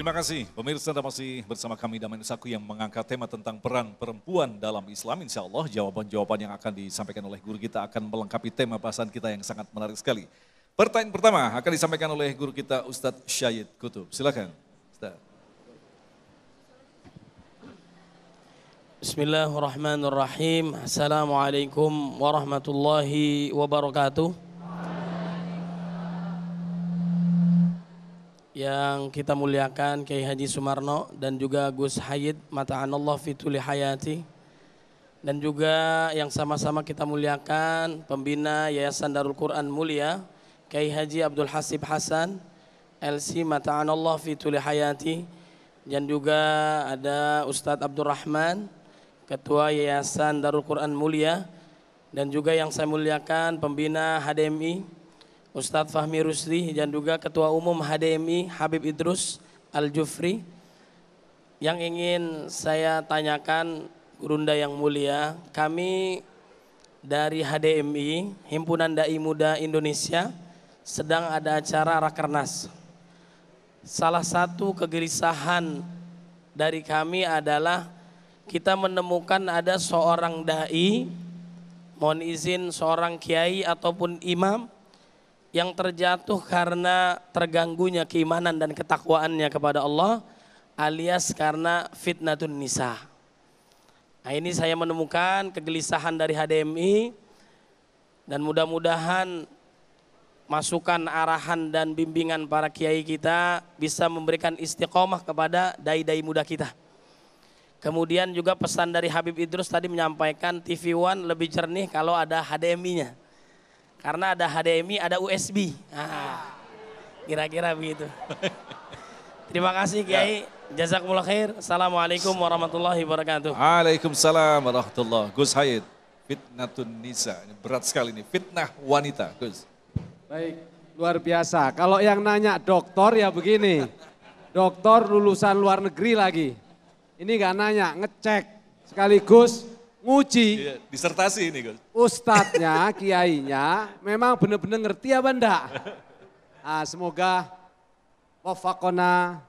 Terima kasih pemirsa, Anda masih bersama kami Damai Nusaku yang mengangkat tema tentang peran perempuan dalam Islam. Insya Allah jawaban-jawaban yang akan disampaikan oleh guru kita akan melengkapi tema bahasan kita yang sangat menarik sekali. Pertanyaan pertama akan disampaikan oleh guru kita Ustadz Syahid Kutub. Silakan Ustadz. Bismillahirrahmanirrahim. Assalamualaikum warahmatullahi wabarakatuh. Yang kita muliakan Kiai Haji Sumarno dan juga Gus Hayid mata'anallah fituli hayati, dan juga yang sama-sama kita muliakan pembina Yayasan Darul Quran Mulia Kiai Haji Abdul Hasib Hasan LC mata'anallah fituli hayati, dan juga ada Ustadz Abdul Rahman Ketua Yayasan Darul Quran Mulia, dan juga yang saya muliakan pembina HDMI Ustadz Fahmi Rusli, dan juga Ketua Umum HDMI Habib Idrus Al-Jufri. Yang ingin saya tanyakan Gurunda yang mulia, kami dari HDMI Himpunan Dai Muda Indonesia sedang ada acara Rakernas. Salah satu kegelisahan dari kami adalah kita menemukan ada seorang dai, mohon izin seorang kiai ataupun imam yang terjatuh karena terganggunya keimanan dan ketakwaannya kepada Allah, alias karena fitnatun nisa. Nah, ini saya menemukan kegelisahan dari HDMI, dan mudah-mudahan masukan, arahan dan bimbingan para kiai kita bisa memberikan istiqomah kepada dai-dai muda kita. Kemudian juga pesan dari Habib Idrus tadi menyampaikan TV One lebih jernih kalau ada HDMI-nya. Karena ada HDMI, ada USB. Kira-kira begitu. Terima kasih Kiai. Jazakumullah khair. Assalamualaikum warahmatullahi wabarakatuh. Waalaikumsalam warahmatullahi wabarakatuh. Gus Hayid, fitnatun nisa. Ini berat sekali nih, fitnah wanita. Gus. Baik, luar biasa. Kalau yang nanya dokter ya begini. Dokter lulusan luar negeri lagi. Ini gak nanya, ngecek sekaligus nguji. Iya, disertasi ini Gus. Ustadznya, kiainya memang benar-benar ngerti apa enggak? Nah, semoga wafaqona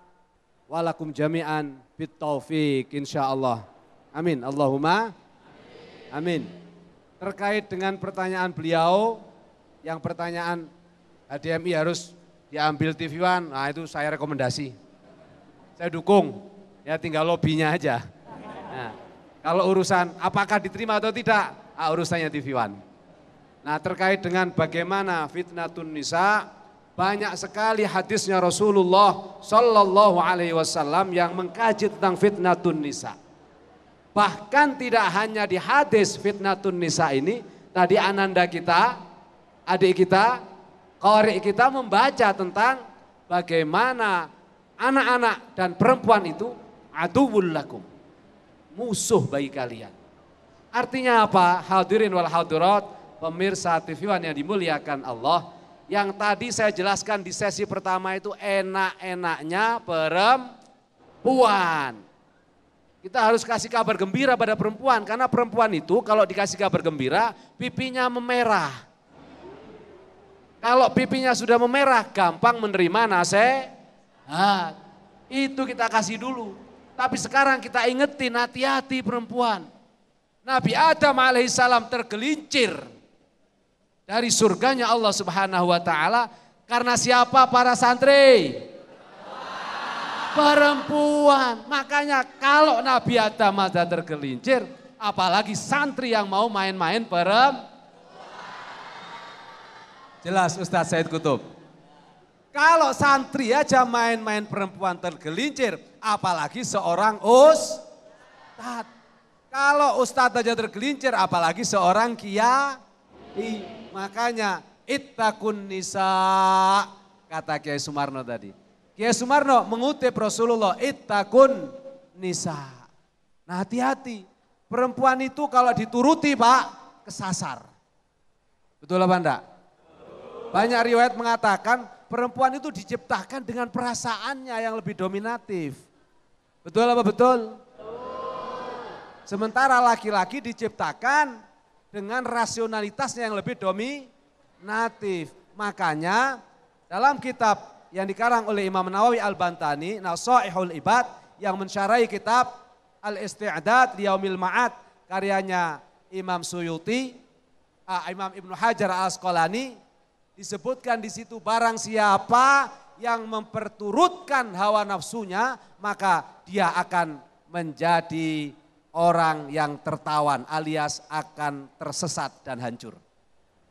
walakum jami'an bit taufik insyaallah. Amin. Allahumma amin. Terkait dengan pertanyaan beliau, yang pertanyaan HDMI harus diambil TV One, nah itu saya rekomendasi. Saya dukung, ya tinggal lobbynya aja. Nah, kalau urusan apakah diterima atau tidak, urusannya TV One. Nah, terkait dengan bagaimana fitnatun nisa, banyak sekali hadisnya Rasulullah Sallallahu Alaihi Wasallam yang mengkaji tentang fitnatun nisa. Bahkan tidak hanya di hadis fitnatun nisa ini, tadi ananda kita, adik kita, qari kita membaca tentang bagaimana anak-anak dan perempuan itu aduwwul lakum, musuh bagi kalian. Artinya apa? Hadirin wal hadirat, pemirsa TV One yang dimuliakan Allah. Yang tadi saya jelaskan di sesi pertama itu enak-enaknya perempuan. Kita harus kasih kabar gembira pada perempuan, karena perempuan itu kalau dikasih kabar gembira, pipinya memerah. Kalau pipinya sudah memerah, gampang menerima nasihat. Itu kita kasih dulu. Tapi sekarang kita ingetin, hati-hati perempuan. Nabi Adam alaihissalam tergelincir dari surganya Allah Subhanahu wa taala karena siapa para santri? Perempuan. Makanya kalau Nabi Adam aja tergelincir, apalagi santri yang mau main-main perempuan. Jelas Ustadz Said Kutub. Kalau santri aja main-main perempuan tergelincir, apalagi seorang ustadz. Kalau ustadz aja tergelincir, apalagi seorang kiai. Makanya ittaqun nisa, kata Kiai Sumarno tadi. Kiai Sumarno mengutip Rasulullah, ittaqun nisa. Nah, hati-hati, perempuan itu kalau dituruti Pak, kesasar. Betul apa enggak? Banyak riwayat mengatakan perempuan itu diciptakan dengan perasaannya yang lebih dominatif. Betul apa betul? Sementara laki-laki diciptakan dengan rasionalitasnya yang lebih dominatif. Makanya dalam kitab yang dikarang oleh Imam Nawawi Al-Bantani, Nasaihul Ibad, yang mensyarahi kitab Al-Isti'dad Liyaumil Ma'ad, karyanya Imam Suyuti, Imam Ibnu Hajar Al-Asqalani, disebutkan di situ barang siapa yang memperturutkan hawa nafsunya, maka dia akan menjadi orang yang tertawan alias akan tersesat dan hancur.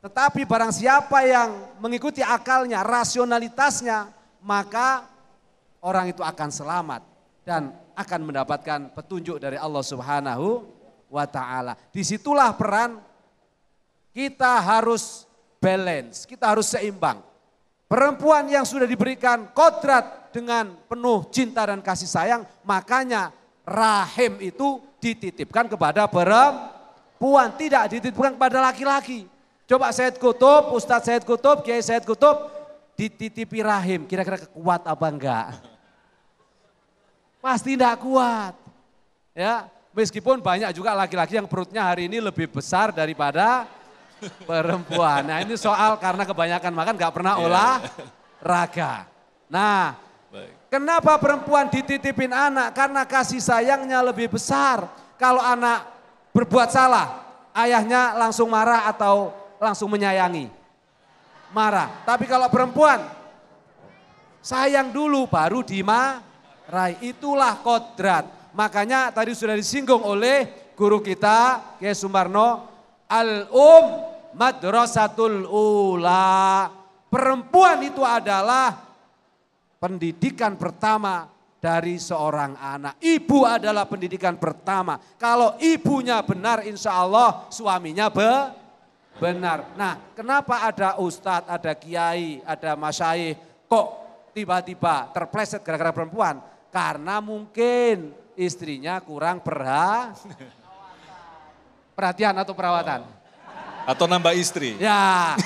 Tetapi barang siapa yang mengikuti akalnya, rasionalitasnya, maka orang itu akan selamat dan akan mendapatkan petunjuk dari Allah Subhanahu wa ta'ala. Disitulah peran kita harus balance, kita harus seimbang. Perempuan yang sudah diberikan kodrat dengan penuh cinta dan kasih sayang, makanya rahim itu dititipkan kepada perempuan, tidak dititipkan kepada laki-laki. Coba Sayyid Qutub, Ustadz Sayyid Qutub, Kiai Sayyid Qutub, dititipi rahim, kira-kira kuat apa enggak? Pasti enggak kuat. Ya, meskipun banyak juga laki-laki yang perutnya hari ini lebih besar daripada perempuan. Nah ini soal karena kebanyakan makan enggak pernah olahraga. Nah, kenapa perempuan dititipin anak? Karena kasih sayangnya lebih besar. Kalau anak berbuat salah, ayahnya langsung marah atau langsung menyayangi? Marah. Tapi kalau perempuan, sayang dulu baru dimarahi. Itulah kodrat. Makanya tadi sudah disinggung oleh guru kita, Kiai Sumarno, madrasatul ula. Perempuan itu adalah pendidikan pertama dari seorang anak. Ibu adalah pendidikan pertama. Kalau ibunya benar, insya Allah suaminya benar. Nah, kenapa ada ustadz, ada kiai, ada masyayikh kok tiba-tiba terpleset gara-gara perempuan? Karena mungkin istrinya kurang perhatian atau perawatan. Atau nambah istri. Ya,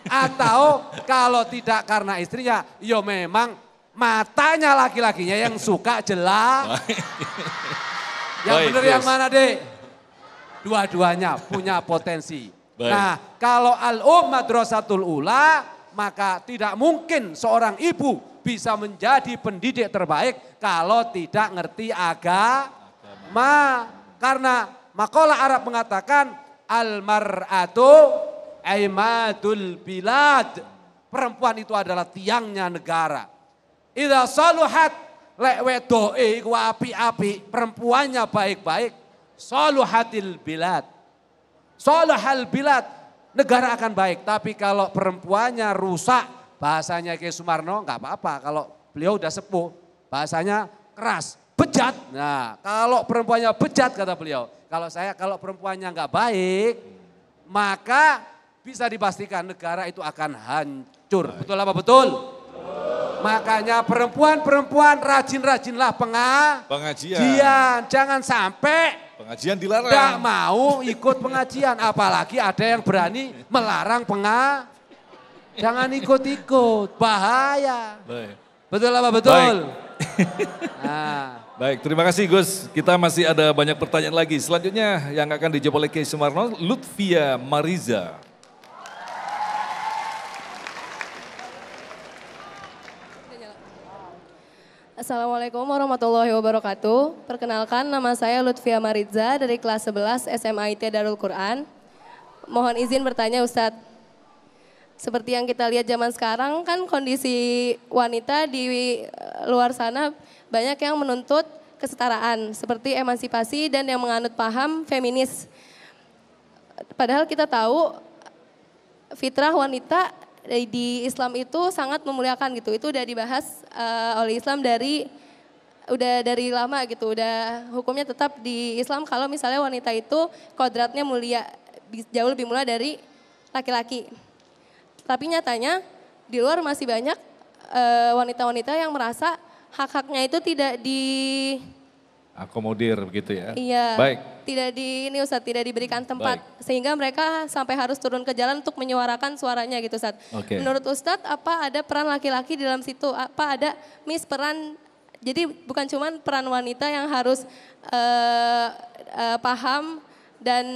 atau kalau tidak karena istrinya, ya memang matanya laki-lakinya yang suka jelas. Yang benar yang mana, Dek? Dua-duanya punya potensi. Baik. Nah, kalau madrasatul ula, maka tidak mungkin seorang ibu bisa menjadi pendidik terbaik kalau tidak ngerti agama. Karena makalah Arab mengatakan al-mar'atu aimadul bilad. Perempuan itu adalah tiangnya negara. Idza saluhat lek wedoke iku apik-apik, perempuannya baik-baik, saluhatil bilad. Salahal bilad, negara akan baik. Tapi kalau perempuannya rusak, bahasanya Kiai Sumarno enggak apa-apa. Kalau beliau udah sepuh, bahasanya keras, bejat. Nah, kalau perempuannya bejat kata beliau, kalau perempuannya enggak baik, maka bisa dipastikan negara itu akan hancur. Baik. Betul apa betul? Makanya perempuan-perempuan rajin-rajinlah pengajian. Jangan sampai pengajian dilarang. Tidak mau ikut pengajian, apalagi ada yang berani melarang Jangan ikut-ikut, bahaya. Baik. Betul apa betul? Baik. Nah. Baik, terima kasih Gus. Kita masih ada banyak pertanyaan lagi. Selanjutnya yang akan dijawab oleh Kiai Sumarno, Lutfia Mariza. Assalamualaikum warahmatullahi wabarakatuh. Perkenalkan, nama saya Lutfia Mariza dari kelas 11 SMAIT Darul Quran. Mohon izin bertanya Ustadz. Seperti yang kita lihat zaman sekarang kan kondisi wanita di luar sana banyak yang menuntut kesetaraan seperti emansipasi dan yang menganut paham feminis. Padahal kita tahu fitrah wanita di Islam itu sangat memuliakan gitu. Itu udah dibahas oleh Islam dari lama gitu. Udah hukumnya tetap di Islam kalau misalnya wanita itu kodratnya mulia, jauh lebih mulia dari laki-laki. Tapi nyatanya di luar masih banyak wanita-wanita yang merasa hak-haknya itu tidak akomodir begitu ya. Iya. Baik. Tidak diberikan tempat. Baik. Sehingga mereka sampai harus turun ke jalan untuk menyuarakan suaranya gitu Ustadz. Okay. Menurut Ustadz apa ada peran laki-laki di dalam situ? Apa ada peran, jadi bukan cuma peran wanita yang harus paham dan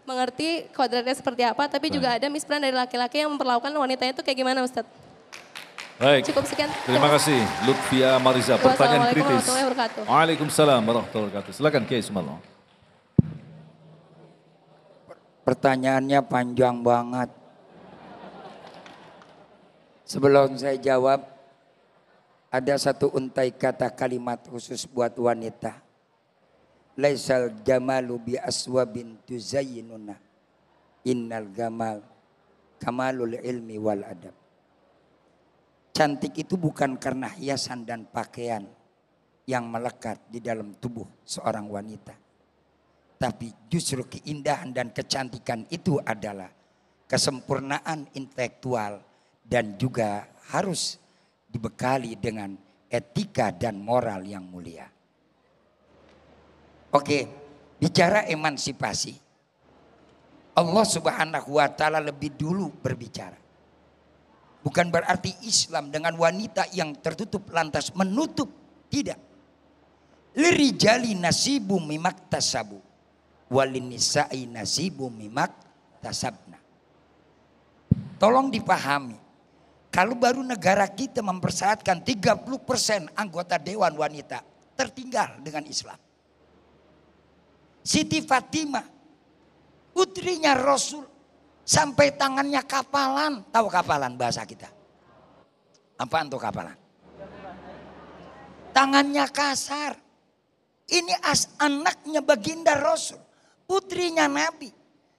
mengerti kodratnya seperti apa, tapi juga ada peran dari laki-laki yang memperlakukan wanitanya itu kayak gimana Ustadz? Baik. Cukup sekian. Terima kasih Lutfia Mariza. Pertanyaan Wassalamualaikum kritis. warahmatullahi wabarakatuh. Waalaikumsalam warahmatullahi wabarakatuh. Silakan Kiai Sumarno. Pertanyaannya panjang banget. Sebelum saya jawab, ada satu untai kata kalimat khusus buat wanita. Laisal jamalu bi aswabin tuzayyinuna. Innal gamal kamalul ilmi wal adab. Cantik itu bukan karena hiasan dan pakaian yang melekat di dalam tubuh seorang wanita. Tapi justru keindahan dan kecantikan itu adalah kesempurnaan intelektual dan juga harus dibekali dengan etika dan moral yang mulia. Oke, bicara emansipasi. Allah Subhanahu wa taala lebih dulu berbicara. Bukan berarti Islam dengan wanita yang tertutup lantas menutup. Tidak. Lirijali nasibu mimak tasabu. Walinisai nasibu mimak tasabna. Tolong dipahami. Kalau baru negara kita mempersyaratkan 30% anggota dewan wanita. Tertinggal dengan Islam. Siti Fatimah. Putrinya Rasul. Sampai tangannya kapalan. Tahu kapalan bahasa kita? Apaan tuh kapalan? Tangannya kasar. Ini anaknya baginda Rasul. Putrinya Nabi.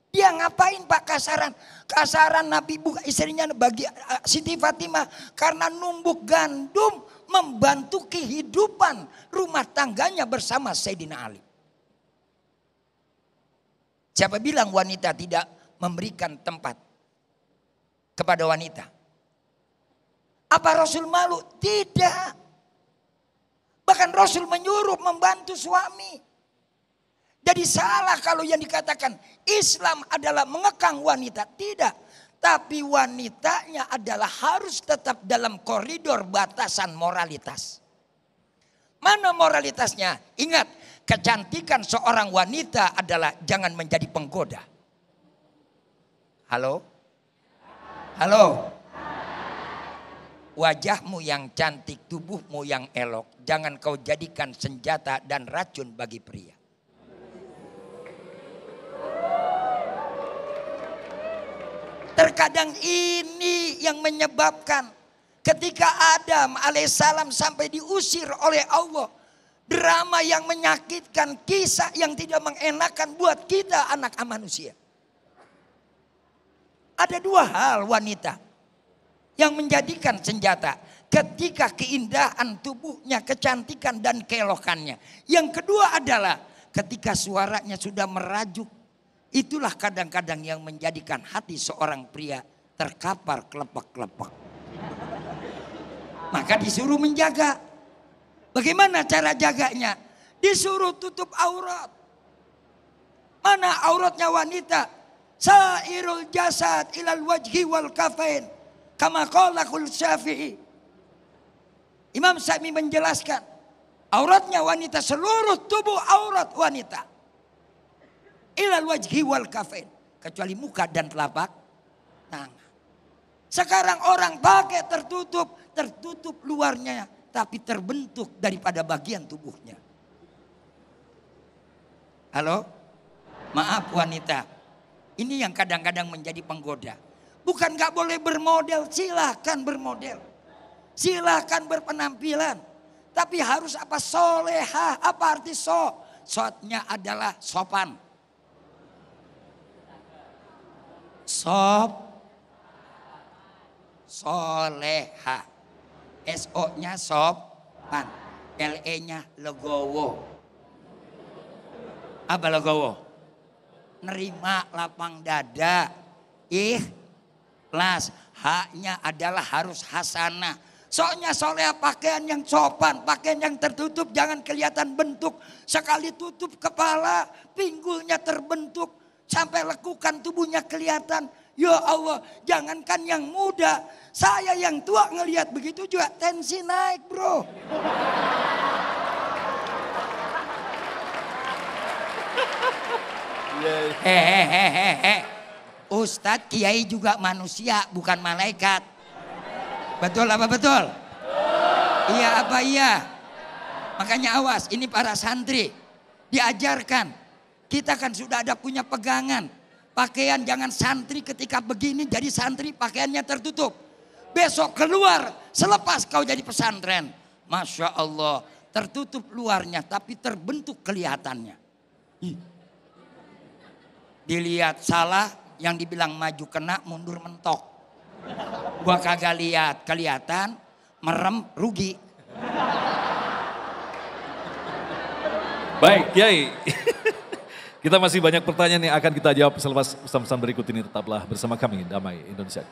Dia ngapain Pak kasaran? Kasaran Nabi bukan istrinya bagi Siti Fatimah. Karena numbuk gandum membantu kehidupan rumah tangganya bersama Sayyidina Ali. Siapa bilang wanita tidak memberikan tempat kepada wanita? Apa Rasul malu? Tidak. Bahkan Rasul menyuruh membantu suami. Jadi salah kalau yang dikatakan Islam adalah mengekang wanita. Tidak. Tapi wanitanya adalah harus tetap dalam koridor batasan moralitas. Mana moralitasnya? Ingat, kecantikan seorang wanita adalah jangan menjadi penggoda. Halo? Halo? Wajahmu yang cantik, tubuhmu yang elok. Jangan kau jadikan senjata dan racun bagi pria. Terkadang ini yang menyebabkan ketika Adam alaihissalam sampai diusir oleh Allah. Drama yang menyakitkan, kisah yang tidak mengenakan buat kita anak manusia. Ada dua hal wanita yang menjadikan senjata. Ketika keindahan tubuhnya, kecantikan dan keelokannya. Yang kedua adalah ketika suaranya sudah merajuk. Itulah kadang-kadang yang menjadikan hati seorang pria terkapar kelepek-kelepek. Maka disuruh menjaga. Bagaimana cara jaganya? Disuruh tutup aurat. Mana auratnya wanita? Sairul jasad ilal wajhi wal kafain. Kama qala Syafi'i. Imam Syafi'i menjelaskan. Auratnya wanita, seluruh tubuh aurat wanita. Ilal wajhi wal kafain. Kecuali muka dan telapak tangan. Sekarang orang pakai tertutup luarnya. Tapi terbentuk daripada bagian tubuhnya. Halo? Maaf wanita. Ini yang kadang-kadang menjadi penggoda. Bukan gak boleh bermodel, silahkan bermodel. Silahkan berpenampilan. Tapi harus apa? Solehah. Apa arti so? Sotnya adalah sopan. Solehah. SO-nya sopan. LE-nya legowo. Apa legowo? Nerima lapang dada. Ikhlas. Haknya adalah harus hasanah. Soalnya soleh pakaian yang sopan. Pakaian yang tertutup jangan kelihatan bentuk. Sekali tutup kepala, pinggulnya terbentuk. Sampai lekukan tubuhnya kelihatan. Ya Allah, jangankan yang muda. Saya yang tua ngelihat begitu juga tensi naik bro. Hehehe. Ustadz Kiai juga manusia bukan malaikat. Betul apa betul? Iya apa iya? Makanya awas, ini para santri diajarkan. Kita kan sudah ada punya pegangan. Pakaian jangan santri ketika begini jadi santri pakaiannya tertutup. Besok keluar selepas kau jadi pesantren. Masya Allah, tertutup luarnya tapi terbentuk kelihatannya. Dilihat salah, yang dibilang maju kena, mundur mentok. Gua kagak lihat, kelihatan, merem, rugi. Baik, Kiai. Kita masih banyak pertanyaan yang akan kita jawab selepas pesan-pesan berikut ini. Tetaplah bersama kami, Damai Indonesia.